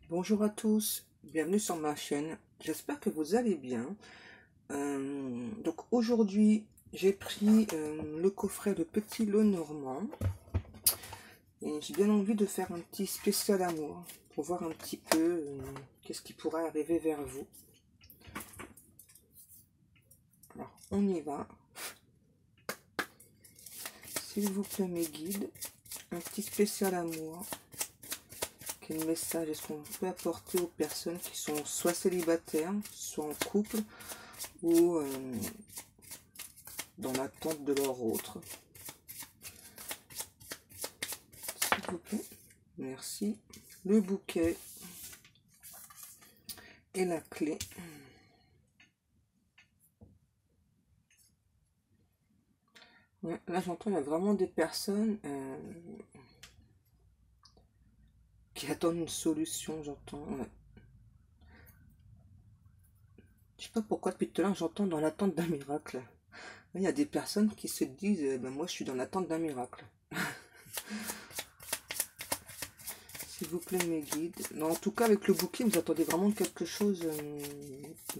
Bonjour à tous, bienvenue sur ma chaîne, j'espère que vous allez bien. Donc aujourd'hui j'ai pris le coffret de Petit Lot Normand et j'ai bien envie de faire un petit spécial amour pour voir un petit peu qu'est-ce qui pourrait arriver vers vous. Alors on y va, s'il vous plaît mes guides, un petit spécial amour. Quel message est-ce qu'on peut apporter aux personnes qui sont soit célibataires, soit en couple ou dans l'attente de leur autre? S'il vous plaît, merci. Le bouquet et la clé. Ouais, là j'entends, il y a vraiment des personnes qui attendent une solution, j'entends. Ouais. Je sais pas pourquoi depuis tout à l'heure j'entends dans l'attente d'un miracle. Il y a des personnes qui se disent, ben moi je suis dans l'attente d'un miracle. S'il vous plaît mes guides. Non, en tout cas avec le bouquet vous attendez vraiment quelque chose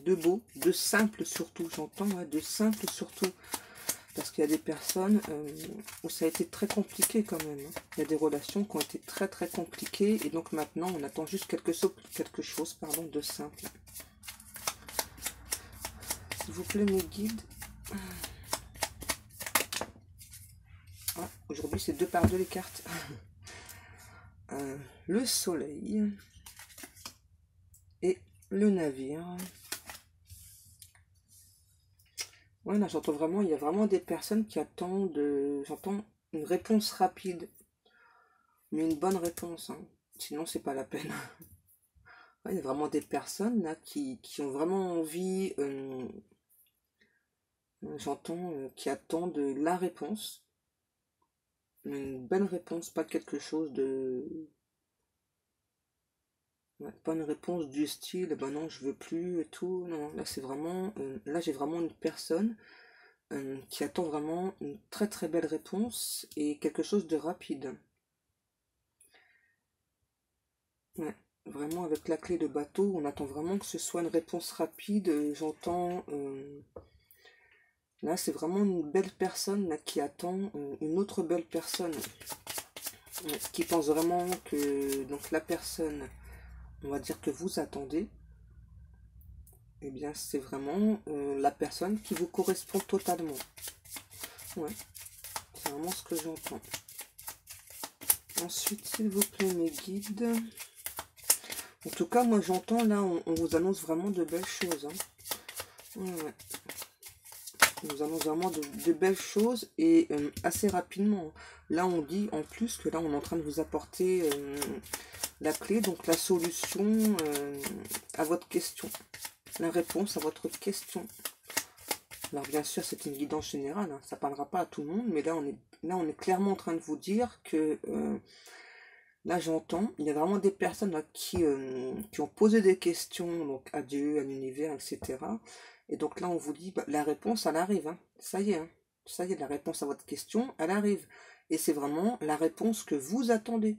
de beau, de simple surtout, j'entends, ouais, de simple surtout. Parce qu'il y a des personnes où ça a été très compliqué quand même. Il y a des relations qui ont été très très compliquées. Et donc maintenant, on attend juste quelque chose de simple. S'il vous plaît, mes guides. Ah, aujourd'hui, c'est 2 par 2 les cartes. Le soleil. Et le navire. Ouais, là, j'entends vraiment, il y a vraiment des personnes qui attendent, j'entends une réponse rapide. Mais une bonne réponse, hein. Sinon, c'est pas la peine. Ouais, il y a vraiment des personnes là qui ont vraiment envie, j'entends, qui attendent la réponse. Une bonne réponse, pas quelque chose de... Ouais, pas une réponse du style, ben non, je veux plus et tout. Non, là c'est vraiment... là j'ai vraiment une personne qui attend vraiment une très très belle réponse et quelque chose de rapide. Ouais, vraiment avec la clé de bateau, on attend vraiment que ce soit une réponse rapide. J'entends... là, c'est vraiment une belle personne là, qui attend une autre belle personne. Qui pense vraiment que donc la personne, on va dire que vous attendez, eh bien c'est vraiment la personne qui vous correspond totalement. Ouais, c'est vraiment ce que j'entends. Ensuite, s'il vous plaît, mes guides. En tout cas, moi j'entends là, on vous annonce vraiment de belles choses. Hein. Ouais. On vous annonce vraiment de belles choses et assez rapidement. Là, on dit en plus que là, on est en train de vous apporter la clé, donc la solution à votre question. La réponse à votre question. Alors bien sûr, c'est une guidance générale, hein, ça ne parlera pas à tout le monde, mais là on est clairement en train de vous dire que là j'entends, il y a vraiment des personnes là, qui ont posé des questions donc à Dieu, à l'univers, etc. Et donc là on vous dit, bah, la réponse elle arrive, hein. Ça y est, hein. Ça y est, la réponse à votre question, elle arrive. Et c'est vraiment la réponse que vous attendez.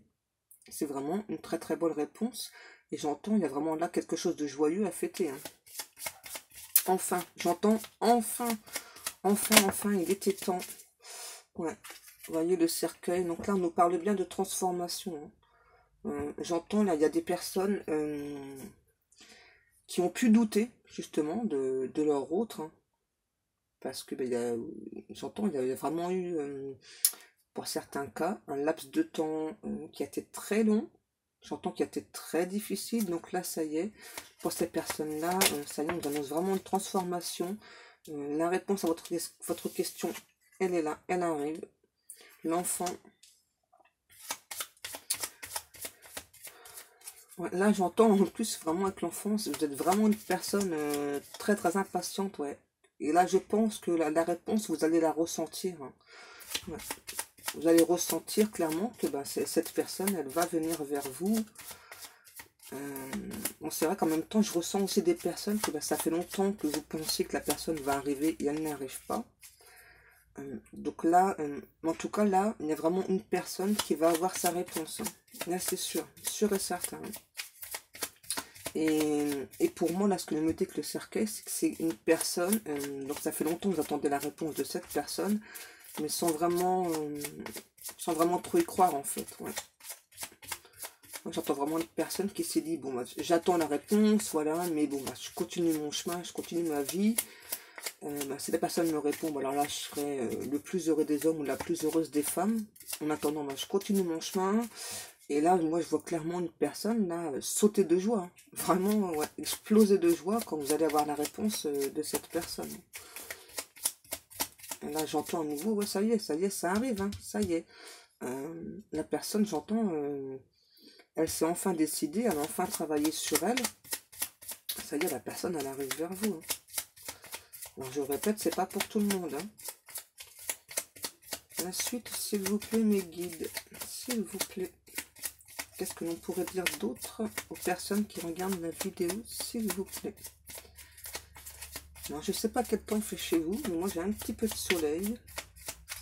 C'est vraiment une très très bonne réponse. Et j'entends, il y a vraiment là quelque chose de joyeux à fêter. Hein. Enfin, j'entends enfin, enfin, il était temps. Ouais, vous voyez le cercueil. Donc là, on nous parle bien de transformation. Hein. J'entends, là, il y a des personnes qui ont pu douter, justement, de leur autre. Hein, parce que, ben, j'entends, il y a vraiment eu, pour certains cas, un laps de temps qui a été très long. J'entends qu'il a été très difficile. Donc là, ça y est, pour ces personnes-là, ça y est, on nous annonce vraiment une transformation. La réponse à votre question, elle est là, elle arrive. L'enfant. Ouais, là, j'entends en plus vraiment avec l'enfant, vous êtes vraiment une personne très très impatiente, ouais. Et là, je pense que la réponse, vous allez la ressentir. Hein. Ouais. Vous allez ressentir clairement que bah, cette personne, elle va venir vers vous. Bon, c'est vrai qu'en même temps, je ressens aussi des personnes que bah, ça fait longtemps que vous pensez que la personne va arriver et elle n'arrive pas. Donc là, en tout cas là, il y a vraiment une personne qui va avoir sa réponse. Hein. Là, c'est sûr et certain. Et pour moi, là, ce que me dit que le cercueil, c'est que c'est une personne, donc ça fait longtemps que vous attendez la réponse de cette personne, mais sans vraiment trop y croire, en fait. Ouais. Moi, j'entends vraiment une personne qui s'est dit, bon, bah, j'attends la réponse, voilà, mais bon, bah, je continue mon chemin, je continue ma vie. Bah, si la personne me répond, bah, alors là, je serai le plus heureux des hommes ou la plus heureuse des femmes. En attendant, bah, je continue mon chemin. Et là, moi, je vois clairement une personne, là, sauter de joie. Hein. Vraiment, ouais, exploser de joie quand vous allez avoir la réponse de cette personne. Et là, j'entends à nouveau, ouais, ça y est, ça arrive, hein, ça y est. La personne, j'entends, elle s'est enfin décidée, elle a enfin travaillé sur elle. Ça y est, la personne, elle arrive vers vous. Hein. Alors, je répète, c'est pas pour tout le monde. Hein. La suite, s'il vous plaît, mes guides, s'il vous plaît. Qu'est-ce que l'on pourrait dire d'autre aux personnes qui regardent la vidéo, s'il vous plaît? Alors, je ne sais pas quel temps il fait chez vous, mais moi j'ai un petit peu de soleil.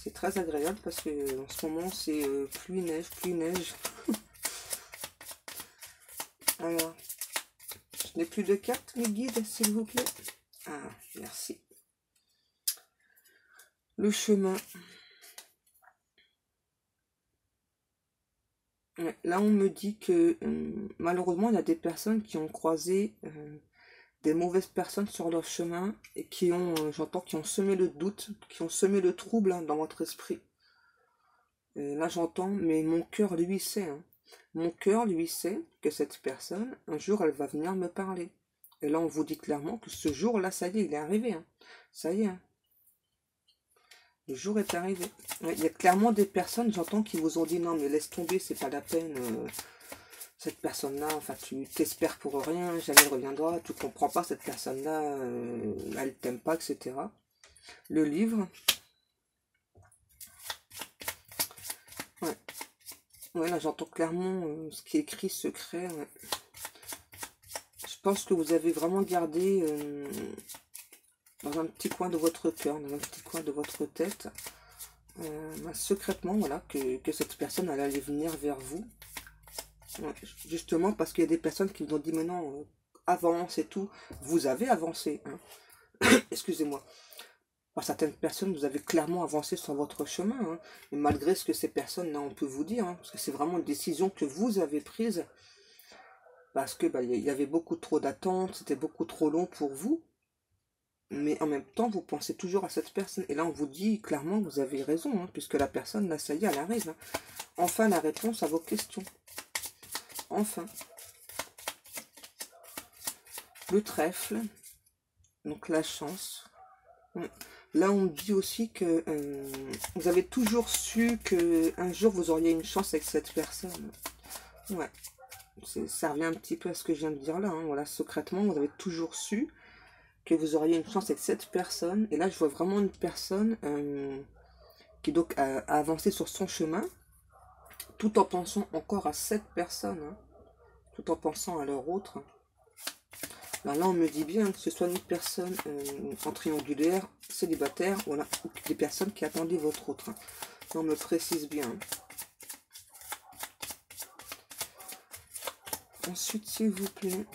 C'est très agréable parce que en ce moment c'est pluie, neige, pluie, neige. Alors, je n'ai plus de cartes, mes guides, s'il vous plaît. Ah, merci. Le chemin. Ouais, là, on me dit que malheureusement, il y a des personnes qui ont croisé des mauvaises personnes sur leur chemin et qui ont, j'entends, qui ont semé le doute, qui ont semé le trouble hein, dans votre esprit. Et là, j'entends, mais mon cœur, lui, sait. Hein. Mon cœur, lui, sait que cette personne, un jour, elle va venir me parler. Et là, on vous dit clairement que ce jour-là, ça y est, il est arrivé. Hein. Ça y est. Hein. Le jour est arrivé. Ouais, il y a clairement des personnes, j'entends, qui vous ont dit non, mais laisse tomber, c'est pas la peine. Cette personne-là, enfin, tu t'espères pour rien, jamais elle reviendra, tu comprends pas, cette personne-là, elle t'aime pas, etc. Le livre. Ouais. Ouais, là, j'entends clairement ce qui est écrit secret. Ouais. Je pense que vous avez vraiment gardé dans un petit coin de votre cœur, dans un petit coin de votre tête, secrètement, voilà, que cette personne, elle allait venir vers vous. Ouais, justement parce qu'il y a des personnes qui vous ont dit mais non, avance et tout. Vous avez avancé. Hein. Excusez-moi. Par certaines personnes, vous avez clairement avancé sur votre chemin. Hein. Et malgré ce que ces personnes-là, on peut vous dire, hein, parce que c'est vraiment une décision que vous avez prise, parce que bah, y avait beaucoup trop d'attentes, c'était beaucoup trop long pour vous. Mais en même temps, vous pensez toujours à cette personne. Et là, on vous dit clairement, vous avez raison, hein, puisque la personne, là, ça y est, elle arrive. Hein. Enfin, la réponse à vos questions. Enfin. Le trèfle. Donc, la chance. Là, on me dit aussi que vous avez toujours su qu'un jour, vous auriez une chance avec cette personne. Ouais. Ça revient un petit peu à ce que je viens de dire là. Hein. Voilà, secrètement, vous avez toujours su que vous auriez une chance avec cette personne. Et là, je vois vraiment une personne qui donc a avancé sur son chemin, tout en pensant encore à cette personne, hein, tout en pensant à leur autre. Alors là, on me dit bien que ce soit une personne en triangulaire, célibataire, voilà, ou des personnes qui attendaient votre autre. Hein. Là, on me précise bien. Ensuite, s'il vous plaît.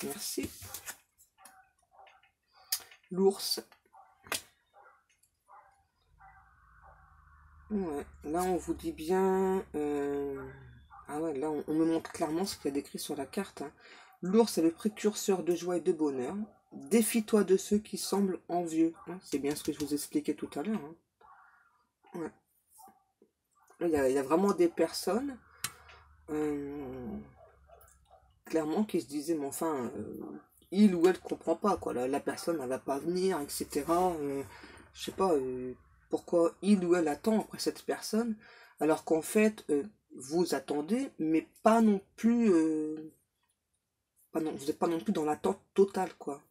Merci. L'ours. Ouais, là, on vous dit bien... Ah ouais, là, on me montre clairement ce qu'il y a décrit sur la carte. Hein. L'ours est le précurseur de joie et de bonheur. Défie-toi de ceux qui semblent envieux. Hein. C'est bien ce que je vous expliquais tout à l'heure. Hein. Ouais. Là, il y a vraiment des personnes, clairement, qui se disaient, mais enfin, il ou elle ne comprend pas, quoi. La personne, elle va pas venir, etc. Je sais pas pourquoi il ou elle attend après cette personne, alors qu'en fait, vous attendez, mais pas non plus... vous n'êtes pas non plus dans l'attente totale, quoi.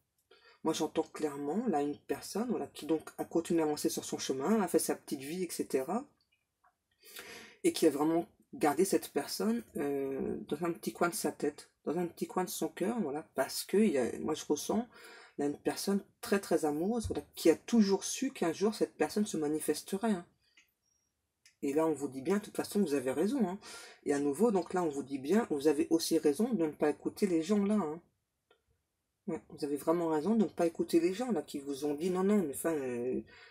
Moi, j'entends clairement, là, une personne, voilà, qui donc a continué à avancer sur son chemin, a fait sa petite vie, etc. Et qui a vraiment gardé cette personne dans un petit coin de sa tête, dans un petit coin de son cœur, voilà, parce que moi, je ressens, il y a une personne très, très amoureuse, voilà, qui a toujours su qu'un jour, cette personne se manifesterait. Hein. Et là, on vous dit bien, de toute façon, vous avez raison. Hein. Et à nouveau, donc là, on vous dit bien, vous avez aussi raison de ne pas écouter les gens là. Hein. Ouais, vous avez vraiment raison de ne pas écouter les gens là qui vous ont dit non, non, mais enfin,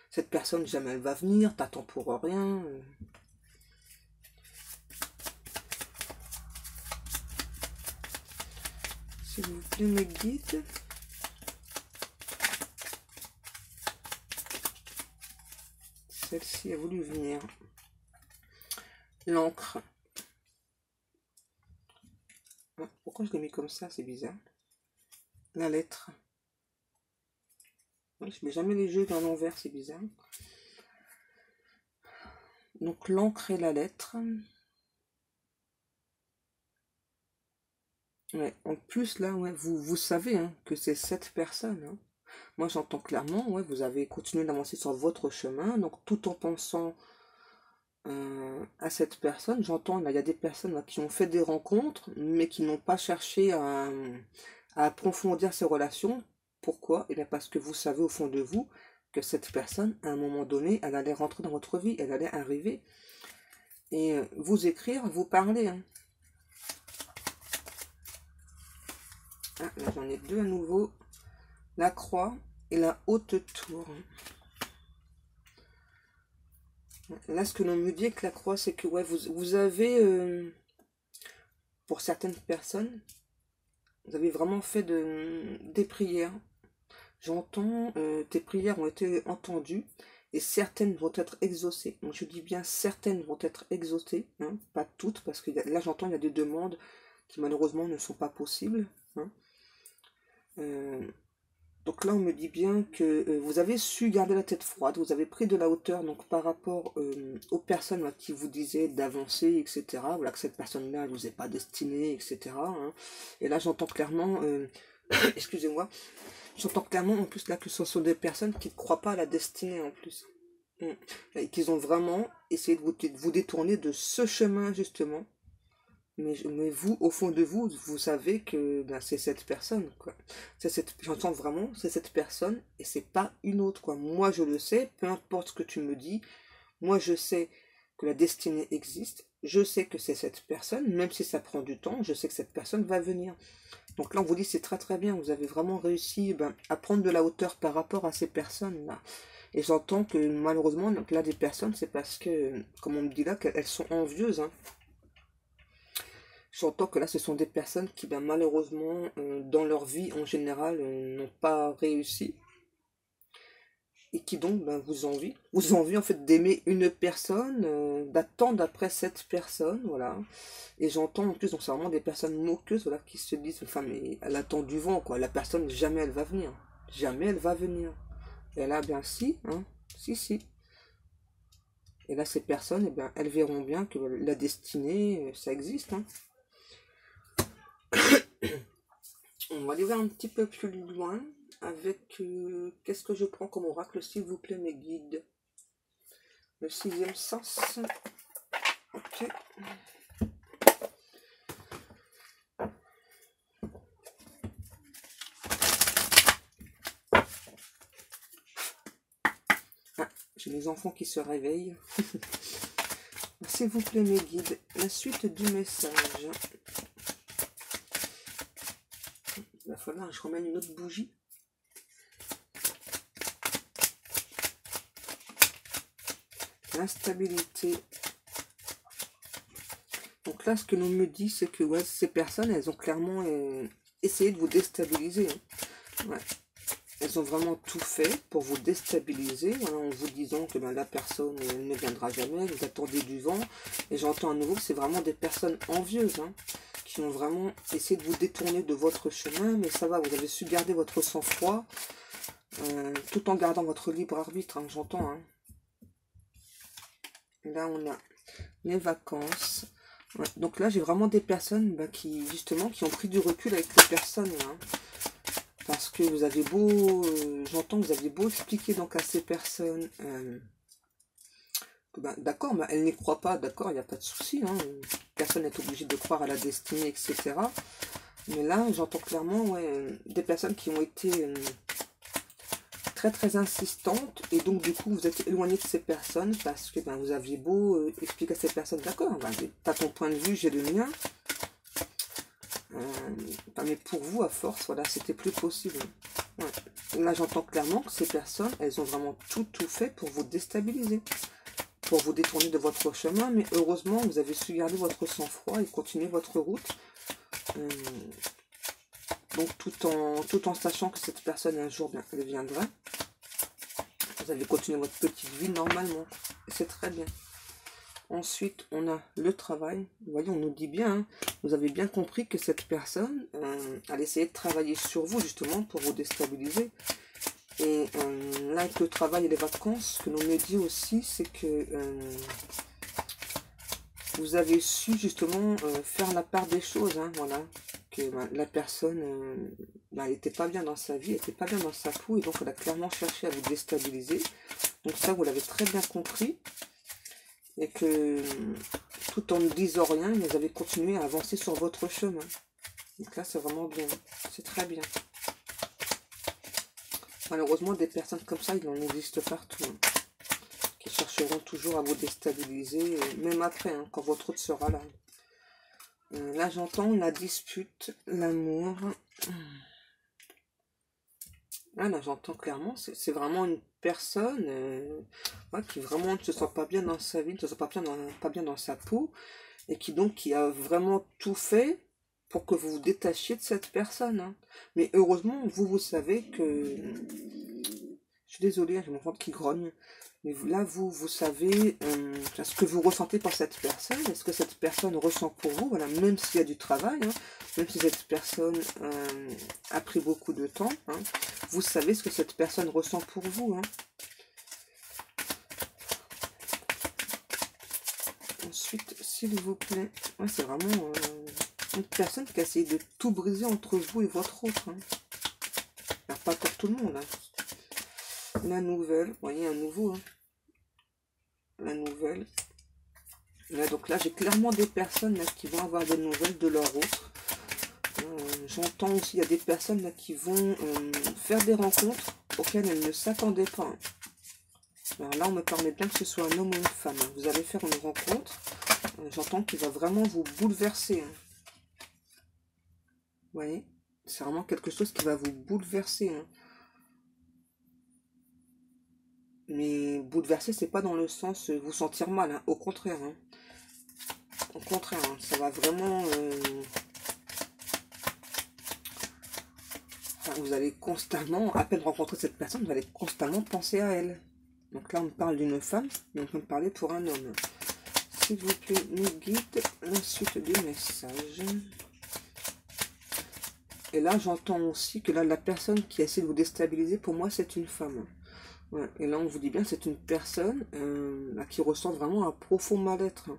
cette personne, jamais elle va venir, t'attends pour rien. S'il vous plaît, mes guides. Celle-ci a voulu venir. L'encre. Pourquoi je l'ai mis comme ça? C'est bizarre. La lettre. Je mets jamais les jeux dans l'envers, c'est bizarre. Donc l'encre et la lettre. Ouais, en plus là, ouais, vous savez hein, que c'est cette personne. Hein. Moi j'entends clairement, ouais, vous avez continué d'avancer sur votre chemin, donc tout en pensant à cette personne, j'entends, là, il y a des personnes là, qui ont fait des rencontres, mais qui n'ont pas cherché à approfondir ces relations. Pourquoi? Eh bien parce que vous savez au fond de vous que cette personne, à un moment donné, elle allait rentrer dans votre vie, elle allait arriver, et vous écrire, vous parler. Hein. Ah, là j'en ai deux à nouveau, la croix et la haute tour. Là, ce que l'on me dit avec la croix, c'est que ouais, vous avez, pour certaines personnes, vous avez vraiment fait des prières. J'entends, tes prières ont été entendues et certaines vont être exaucées. Donc, je dis bien certaines vont être exaucées, hein, pas toutes, parce que là, j'entends, il y a des demandes qui malheureusement ne sont pas possibles. Hein. Donc là, on me dit bien que vous avez su garder la tête froide, vous avez pris de la hauteur donc par rapport aux personnes là, qui vous disaient d'avancer, etc. Voilà, que cette personne-là, elle vous est pas destinée, etc. Hein. Et là, j'entends clairement, excusez-moi, j'entends clairement en plus là que ce sont des personnes qui ne croient pas à la destinée en plus. Et qu'ils ont vraiment essayé de vous détourner de ce chemin justement. Mais vous, au fond de vous, vous savez que ben, c'est cette personne, quoi. J'entends vraiment, c'est cette personne et c'est pas une autre, quoi. Moi, je le sais, peu importe ce que tu me dis, moi, je sais que la destinée existe, je sais que c'est cette personne, même si ça prend du temps, je sais que cette personne va venir. Donc là, on vous dit, c'est très très bien, vous avez vraiment réussi ben, à prendre de la hauteur par rapport à ces personnes-là. Et j'entends que malheureusement, donc là, des personnes, c'est parce que, comme on me dit là, qu'elles sont envieuses, hein. J'entends que là, ce sont des personnes qui, ben, malheureusement, dans leur vie en général, n'ont pas réussi. Et qui donc ben, vous envient. Vous envient en fait d'aimer une personne, d'attendre après cette personne, voilà. Et j'entends en plus, donc c'est vraiment des personnes moqueuses, voilà, qui se disent, enfin, mais elle attend du vent, quoi. La personne, jamais elle va venir. Jamais elle va venir. Et là, bien si, hein. Si, si. Et là, ces personnes, eh bien, elles verront bien que la destinée, ça existe, hein. On va aller voir un petit peu plus loin avec qu'est-ce que je prends comme oracle, s'il vous plaît, mes guides. Le sixième sens. Ok. Ah, j'ai les enfants qui se réveillent. S'il vous plaît, mes guides, la suite du message. Il va falloir que je ramène une autre bougie. L'instabilité. Donc là, ce que l'on me dit, c'est que ouais, ces personnes, elles ont clairement essayé de vous déstabiliser. Hein. Ouais. Elles ont vraiment tout fait pour vous déstabiliser, voilà, en vous disant que ben, la personne ne viendra jamais, vous attendez du vent. Et j'entends à nouveau que c'est vraiment des personnes envieuses, hein, qui ont vraiment essayé de vous détourner de votre chemin. Mais ça va, vous avez su garder votre sang-froid, tout en gardant votre libre arbitre, hein, j'entends. Hein. Là, on a les vacances. Ouais, donc là, j'ai vraiment des personnes ben, qui, justement, qui ont pris du recul avec les personnes, hein. Parce que vous avez beau, j'entends que vous avez beau expliquer donc à ces personnes que ben, d'accord, ben, elles n'y croient pas, d'accord, il n'y a pas de souci, hein, personne n'est obligé de croire à la destinée, etc. Mais là, j'entends clairement ouais, des personnes qui ont été très très insistante, et donc du coup vous êtes éloigné de ces personnes parce que ben, vous aviez beau expliquer à ces personnes, d'accord, ben, t'as ton point de vue, j'ai le mien, ben, mais pour vous à force, voilà, c'était plus possible. Ouais. Là j'entends clairement que ces personnes, elles ont vraiment tout fait pour vous déstabiliser, pour vous détourner de votre chemin, mais heureusement vous avez su garder votre sang-froid et continuer votre route. Donc tout en sachant que cette personne un jour bien, elle viendra, vous allez continuer votre petite vie normalement. C'est très bien. Ensuite, on a le travail. Vous voyez, on nous dit bien, hein, vous avez bien compris que cette personne, elle essayait de travailler sur vous justement pour vous déstabiliser. Et là, avec le travail et les vacances, ce que l'on me dit aussi, c'est que vous avez su justement faire la part des choses, hein, voilà. Que la personne elle n'était pas bien dans sa vie, elle n'était pas bien dans sa peau, et donc elle a clairement cherché à vous déstabiliser. Donc ça, vous l'avez très bien compris. Et que tout en ne disant rien, vous avez continué à avancer sur votre chemin. Donc là, c'est vraiment bien. C'est très bien. Malheureusement, des personnes comme ça, il en existe partout. Hein, qui chercheront toujours à vous déstabiliser, même après, hein, quand votre autre sera là. Là, j'entends la dispute, l'amour. Là, j'entends clairement, c'est vraiment une personne qui vraiment ne se sent pas bien dans sa vie, ne se sent pas bien dans sa peau, et qui a vraiment tout fait pour que vous vous détachiez de cette personne. Hein. Mais heureusement, vous savez que... Je suis désolée, j'ai mon ventre qui grogne. Mais là, vous savez ce que vous ressentez pour cette personne. Est-ce que cette personne ressent pour vous, voilà, même s'il y a du travail, hein, même si cette personne a pris beaucoup de temps, hein, vous savez ce que cette personne ressent pour vous. Hein. Ensuite, s'il vous plaît, ouais, c'est vraiment une personne qui a essayé de tout briser entre vous et votre autre. Hein. Alors, pas pour tout le monde. Hein. La nouvelle, vous voyez, un nouveau. Hein. La nouvelle. Là, donc là, j'ai clairement des personnes là, qui vont avoir des nouvelles de leur autre. J'entends aussi, il y a des personnes là, qui vont faire des rencontres auxquelles elles ne s'attendaient pas. Hein. Alors là, on me permet bien que ce soit un homme ou une femme. Hein. Vous allez faire une rencontre. J'entends qu'il va vraiment vous bouleverser. Hein. Vous voyez, c'est vraiment quelque chose qui va vous bouleverser. Hein. Mais bouleverser, c'est pas dans le sens vous sentir mal, hein. Au contraire. Hein. Au contraire, hein. Ça va vraiment... vous allez constamment, à peine rencontrer cette personne, vous allez constamment penser à elle. Donc là, on me parle d'une femme, mais on peut me parler pour un homme. S'il vous plaît, nous guide la suite du message. Et là, j'entends aussi que là, la personne qui essaie de vous déstabiliser, pour moi, c'est une femme. Ouais, et là, on vous dit bien, c'est une personne qui ressent vraiment un profond mal-être.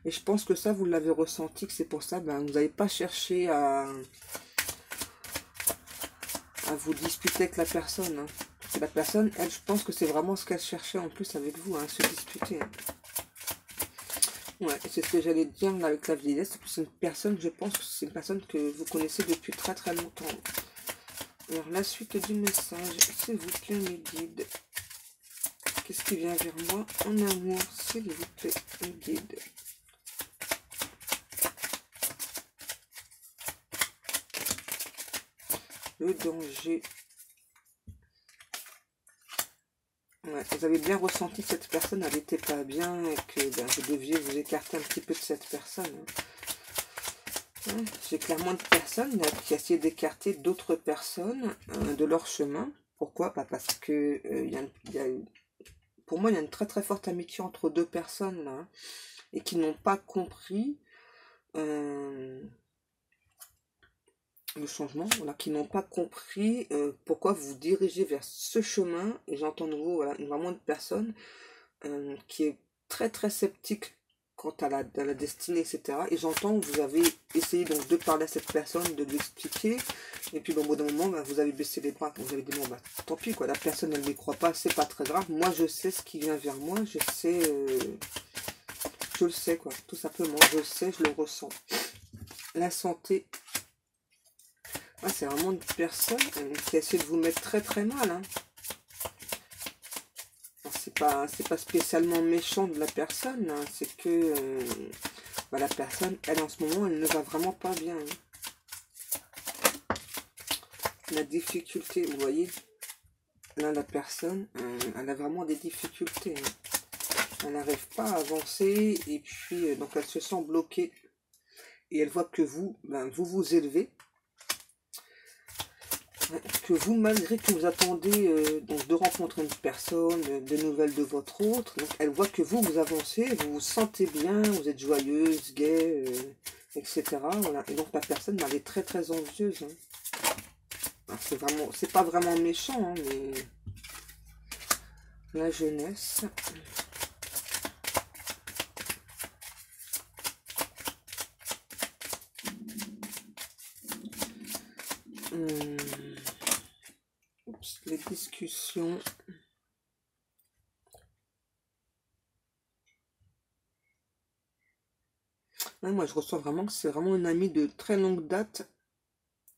Et je pense que ça, vous l'avez ressenti, que c'est pour ça, vous n'avez pas cherché à vous disputer avec la personne. Hein. La personne, elle, je pense que c'est vraiment ce qu'elle cherchait en plus avec vous, hein, se disputer. Hein. Ouais, c'est ce que j'allais dire là, avec la vieillesse. C'est une personne, je pense que c'est une personne que vous connaissez depuis très très longtemps. Alors, la suite du message, s'il vous plaît, mes guides. Qu'est-ce qui vient vers moi en amour, s'il vous plaît, mes guides. Le danger. Ouais, vous avez bien ressenti que cette personne, elle n'était pas bien et que vous deviez vous écarter un petit peu de cette personne. Ouais, j'ai clairement une personne là, qui a essayé d'écarter d'autres personnes de leur chemin. Pourquoi? Parce que pour moi, il y a une très très forte amitié entre deux personnes là, hein, et qui n'ont pas compris le changement, voilà, qui n'ont pas compris pourquoi vous vous dirigez vers ce chemin. Et j'entends de nouveau voilà, vraiment une personne qui est très très sceptique quant à la destinée, etc. Et j'entends que vous avez essayé donc de parler à cette personne, de lui expliquer, et puis au bout d'un moment, vous avez baissé les bras, vous avez dit bon tant pis quoi, la personne elle n'y croit pas, c'est pas très grave, moi je sais ce qui vient vers moi, je le sais quoi, tout simplement, je le sais, je le ressens. La santé. C'est vraiment une personne qui essaie de vous mettre très très mal. Hein. c'est pas spécialement méchant de la personne, hein, c'est que bah, la personne, elle en ce moment, elle ne va vraiment pas bien. Hein. La difficulté, vous voyez, là la personne, elle a vraiment des difficultés. Hein. Elle n'arrive pas à avancer et puis donc elle se sent bloquée. Et elle voit que vous, ben, vous vous élevez. Que vous, malgré que vous attendez donc de rencontrer une personne, des nouvelles de votre autre, donc elle voit que vous, vous avancez, vous vous sentez bien, vous êtes joyeuse, gaie, etc. Voilà. Et donc la personne, elle est très très envieuse. Hein. C'est pas vraiment méchant, hein, mais la jeunesse. Oups, les discussions. Ouais, moi, je ressens vraiment que c'est vraiment une amie de très longue date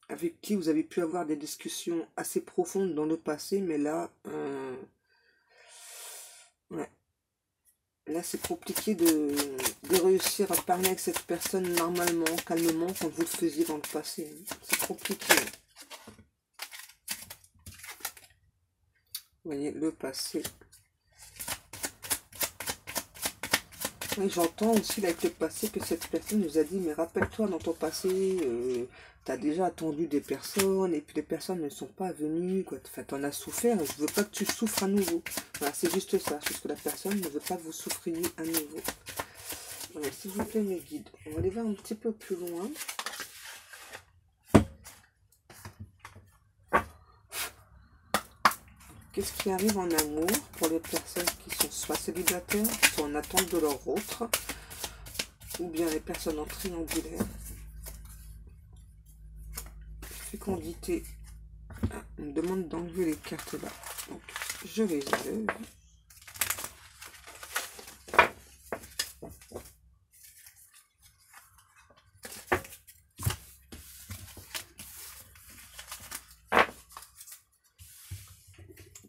avec qui vous avez pu avoir des discussions assez profondes dans le passé, mais là, ouais. Là, c'est compliqué de réussir à parler avec cette personne normalement, calmement, quand vous le faisiez dans le passé. C'est compliqué. Vous voyez, le passé. Oui, j'entends aussi là, avec le passé que cette personne nous a dit, mais rappelle-toi, dans ton passé, tu as déjà attendu des personnes, et puis les personnes ne sont pas venues, quoi. Enfin, t'en as souffert, je veux pas que tu souffres à nouveau. Voilà, c'est juste ça, c'est ce que la personne ne veut pas que vous souffriez à nouveau. Voilà, s'il vous plaît, mes guides, on va aller voir un petit peu plus loin. Qu'est-ce qui arrive en amour pour les personnes qui sont soit célibataires, soit en attente de leur autre, ou bien les personnes en triangulaire. Fécondité. Ah, on me demande d'enlever les cartes là. Donc, je les enlève.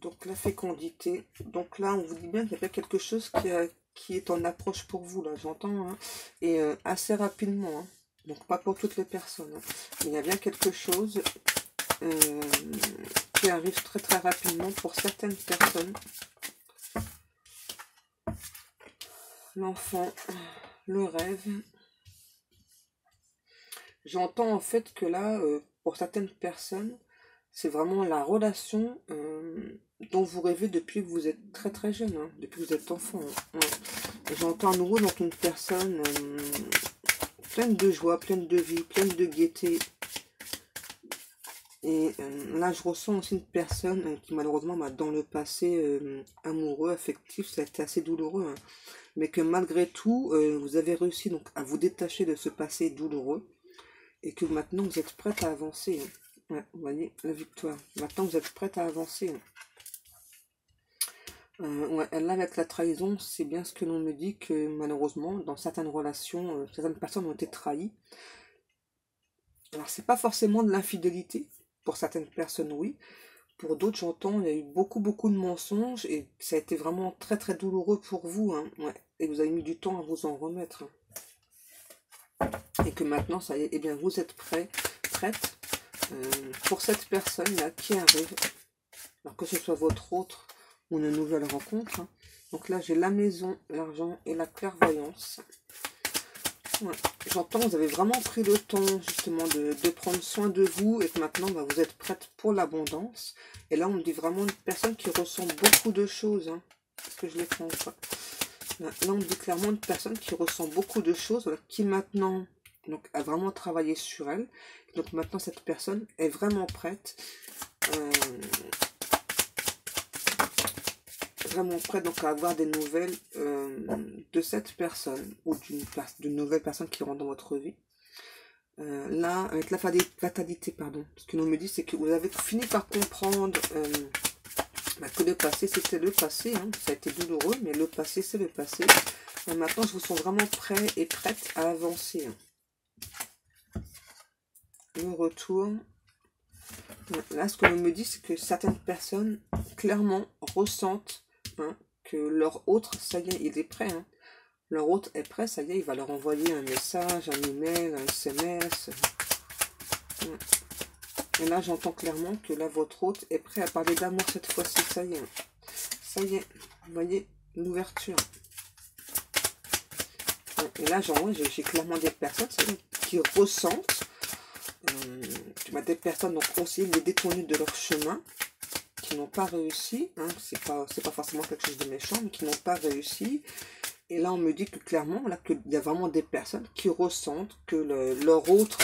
Donc la fécondité. Donc là, on vous dit bien qu'il y a quelque chose qui est en approche pour vous, là, j'entends. Hein, et assez rapidement. Hein. Donc pas pour toutes les personnes. Hein. Mais il y a bien quelque chose qui arrive très très rapidement pour certaines personnes. L'enfant, le rêve. J'entends en fait que là, pour certaines personnes, c'est vraiment la relation dont vous rêvez depuis que vous êtes très très jeune, hein, depuis que vous êtes enfant. Hein. Ouais. J'entends à nouveau donc une personne pleine de joie, pleine de vie, pleine de gaieté. Et là, je ressens aussi une personne qui malheureusement, dans le passé amoureux, affectif, ça a été assez douloureux. Hein, mais que malgré tout, vous avez réussi donc à vous détacher de ce passé douloureux. Et que maintenant, vous êtes prête à avancer. Hein. Ouais, vous voyez, la victoire. Maintenant, vous êtes prête à avancer. Ouais, là, avec la trahison, c'est bien ce que l'on me dit que malheureusement, dans certaines relations, certaines personnes ont été trahies. Alors, c'est pas forcément de l'infidélité. Pour certaines personnes, oui. Pour d'autres, j'entends, il y a eu beaucoup, beaucoup de mensonges et ça a été vraiment très, très douloureux pour vous. Hein. Ouais. Et vous avez mis du temps à vous en remettre. Hein. Et que maintenant, ça y est, eh bien, vous êtes prête pour cette personne-là qui arrive. Alors que ce soit votre autre ou une nouvelle rencontre. Hein. Donc là, j'ai la maison, l'argent et la clairvoyance. Ouais. J'entends, vous avez vraiment pris le temps justement de prendre soin de vous et que maintenant, vous êtes prête pour l'abondance. Et là, on me dit vraiment une personne qui ressent beaucoup de choses. Hein. Est-ce que je les prends ou pas? Là, on me dit clairement une personne qui ressent beaucoup de choses, voilà, qui maintenant donc, a vraiment travaillé sur elle. Donc maintenant, cette personne est vraiment prête. Vraiment prête donc à avoir des nouvelles de cette personne ou d'une nouvelle personne qui rentre dans votre vie. Là, avec la fatalité, pardon, ce que l'on me dit, c'est que vous avez fini par comprendre que le passé, c'était le passé. Hein, ça a été douloureux, mais le passé, c'est le passé. Et maintenant, je vous sens vraiment prêt et prête à avancer. Hein. Le retour. Là, ce que l'on me dit, c'est que certaines personnes, clairement, ressentent que leur autre, ça y est, il est prêt. Hein. Leur autre est prêt, ça y est, il va leur envoyer un message, un email, un SMS. Et là, j'entends clairement que là, votre hôte est prêt à parler d'amour cette fois-ci. Ça y est. Ça y est. Vous voyez l'ouverture. Et là, j'ai clairement des personnes qui ressentent. Des personnes donc aussi les détournées de leur chemin, qui n'ont pas réussi. Hein, c'est pas forcément quelque chose de méchant, mais qui n'ont pas réussi. Et là, on me dit que clairement, là, qu'il y a vraiment des personnes qui ressentent que leur autre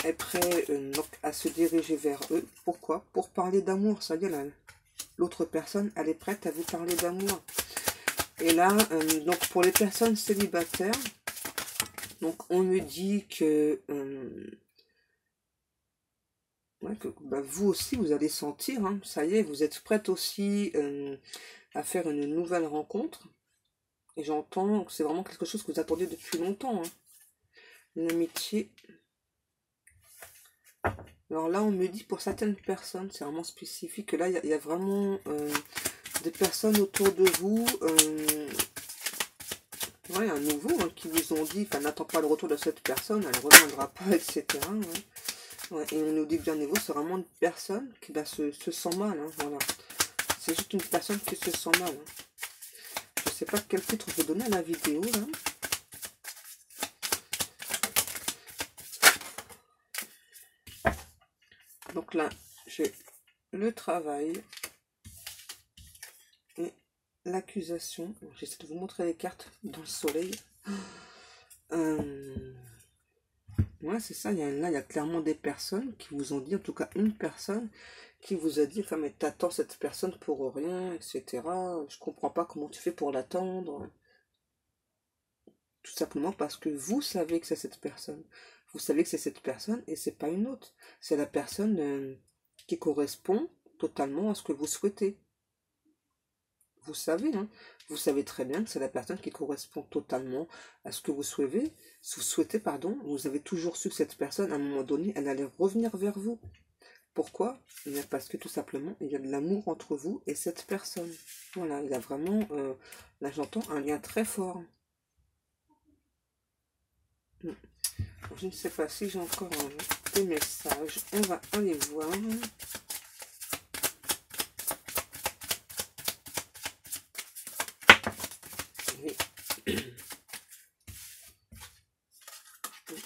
est prêt donc, à se diriger vers eux. Pourquoi? Pour parler d'amour. Ça y est, l'autre personne, elle est prête à vous parler d'amour. Et là, donc pour les personnes célibataires, donc on me dit que, vous aussi, vous allez sentir, hein, ça y est, vous êtes prête aussi à faire une nouvelle rencontre. Et j'entends que c'est vraiment quelque chose que vous attendiez depuis longtemps. Hein. L'amitié. Alors là, on me dit pour certaines personnes, c'est vraiment spécifique, que là, il y a vraiment des personnes autour de vous, un nouveau, hein, qui vous ont dit, n'attends pas le retour de cette personne, elle ne reviendra pas, etc. Et on nous dit bien nouveau, c'est vraiment une personne qui se sent mal. Hein, voilà. C'est juste une personne qui se sent mal. Hein. Je sais pas quel titre je vais donner à la vidéo, là. Donc là, j'ai le travail et l'accusation. J'essaie de vous montrer les cartes dans le soleil. Ouais, c'est ça. Là, il y a clairement des personnes qui vous ont dit, en tout cas une personne, qui vous a dit, enfin, mais t'attends cette personne pour rien, etc. Je comprends pas comment tu fais pour l'attendre. Tout simplement parce que vous savez que c'est cette personne. Vous savez que c'est cette personne et c'est pas une autre. C'est la personne qui correspond totalement à ce que vous souhaitez. Vous savez, hein. Vous savez très bien que c'est la personne qui correspond totalement à ce que vous souhaitez, pardon. Vous avez toujours su que cette personne, à un moment donné, elle allait revenir vers vous. Pourquoi? Parce que tout simplement, il y a de l'amour entre vous et cette personne. Voilà, il y a vraiment, là j'entends, un lien très fort. Je ne sais pas si j'ai encore des messages. On va aller voir.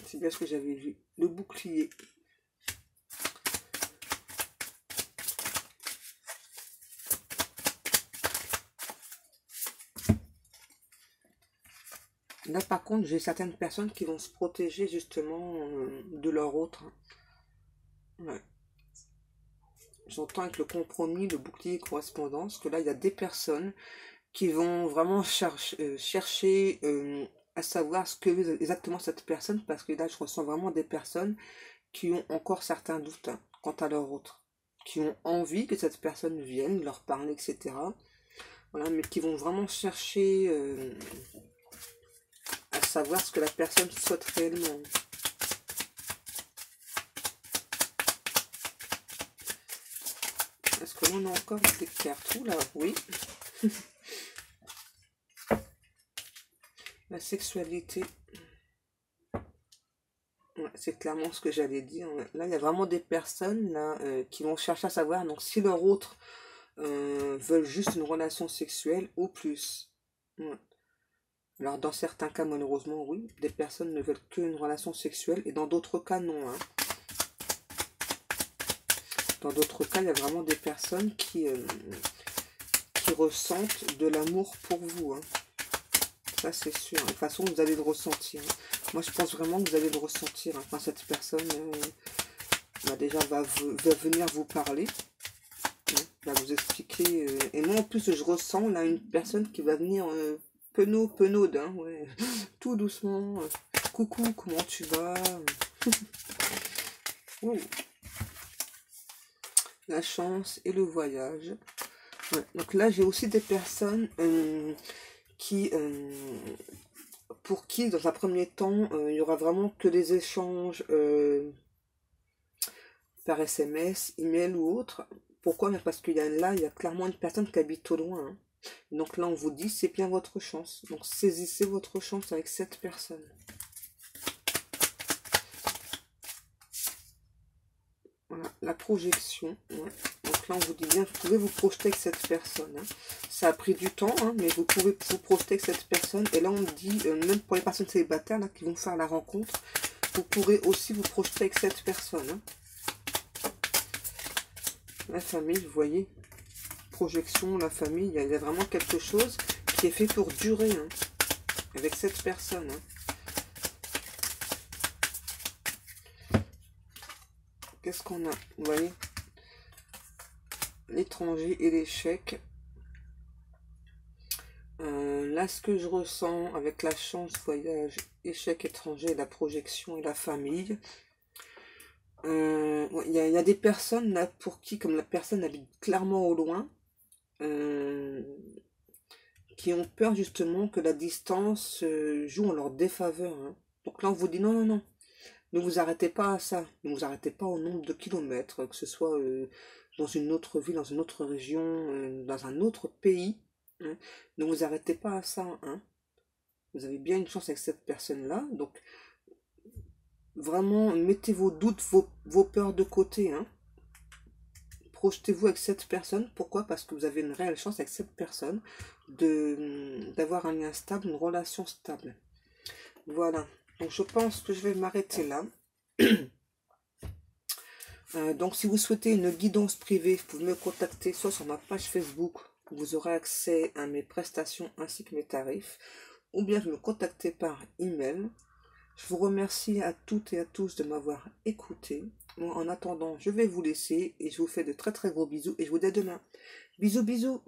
C'est bien ce que j'avais vu. Le bouclier. Là, par contre, j'ai certaines personnes qui vont se protéger justement de leur autre. Ouais. J'entends avec le compromis, le bouclier correspondance, que là, il y a des personnes qui vont vraiment chercher à savoir ce que veut exactement cette personne, parce que là, je ressens vraiment des personnes qui ont encore certains doutes hein, quant à leur autre, qui ont envie que cette personne vienne leur parler, etc. Voilà, mais qui vont vraiment chercher à savoir ce que la personne souhaite réellement. Est-ce que l'on a encore des cartes? Là, oui. La sexualité. Ouais, c'est clairement ce que j'allais dire. Là, il y a vraiment des personnes là, qui vont chercher à savoir donc, si leur autre veulent juste une relation sexuelle ou plus. Ouais. Alors, dans certains cas, malheureusement, oui, des personnes ne veulent qu'une relation sexuelle et dans d'autres cas, non. Hein. Dans d'autres cas, il y a vraiment des personnes qui ressentent de l'amour pour vous. Hein. Ça, c'est sûr. De toute façon, vous allez le ressentir. Moi, je pense vraiment que vous allez le ressentir. Hein. Quand cette personne déjà va venir vous parler, hein, va vous expliquer. Et moi, en plus, je ressens là une personne qui va venir penaude, hein, ouais. Tout doucement. Coucou, comment tu vas? Oh. La chance et le voyage. Ouais. Donc là, j'ai aussi des personnes pour qui, dans un premier temps, il y aura vraiment que des échanges par SMS, email ou autre. Pourquoi? Parce qu'il y a là, il y a clairement une personne qui habite au loin. Hein. Donc là, on vous dit, c'est bien votre chance. Donc saisissez votre chance avec cette personne. Voilà, la projection. Ouais. Donc là, on vous dit bien, vous pouvez vous projeter avec cette personne. Hein. Ça a pris du temps, hein, mais vous pouvez vous projeter avec cette personne. Et là, on dit, même pour les personnes célibataires là, qui vont faire la rencontre, vous pourrez aussi vous projeter avec cette personne. Hein. La famille, vous voyez, projection, la famille, il y a vraiment quelque chose qui est fait pour durer hein, avec cette personne. Hein. Qu'est-ce qu'on a? Vous voyez, l'étranger et l'échec. Là, ce que je ressens avec la chance, voyage, échec étranger, la projection et la famille. Il y a des personnes là pour qui, comme la personne habite clairement au loin, qui ont peur justement que la distance joue en leur défaveur. Hein. Donc là, on vous dit non, non, non. Ne vous arrêtez pas à ça. Ne vous arrêtez pas au nombre de kilomètres, que ce soit dans une autre ville, dans une autre région, dans un autre pays. Hein. Ne vous arrêtez pas à ça. Hein. Vous avez bien une chance avec cette personne-là. Donc, vraiment, mettez vos doutes, vos peurs de côté. Hein. Projetez-vous avec cette personne. Pourquoi? Parce que vous avez une réelle chance avec cette personne d'avoir un lien stable, une relation stable. Voilà. Donc, je pense que je vais m'arrêter là. Donc, si vous souhaitez une guidance privée, vous pouvez me contacter soit sur ma page Facebook, où vous aurez accès à mes prestations ainsi que mes tarifs, ou bien vous me contactez par email. Je vous remercie à toutes et à tous de m'avoir écouté. Moi, en attendant, je vais vous laisser et je vous fais de très très gros bisous et je vous dis à demain. Bisous, bisous.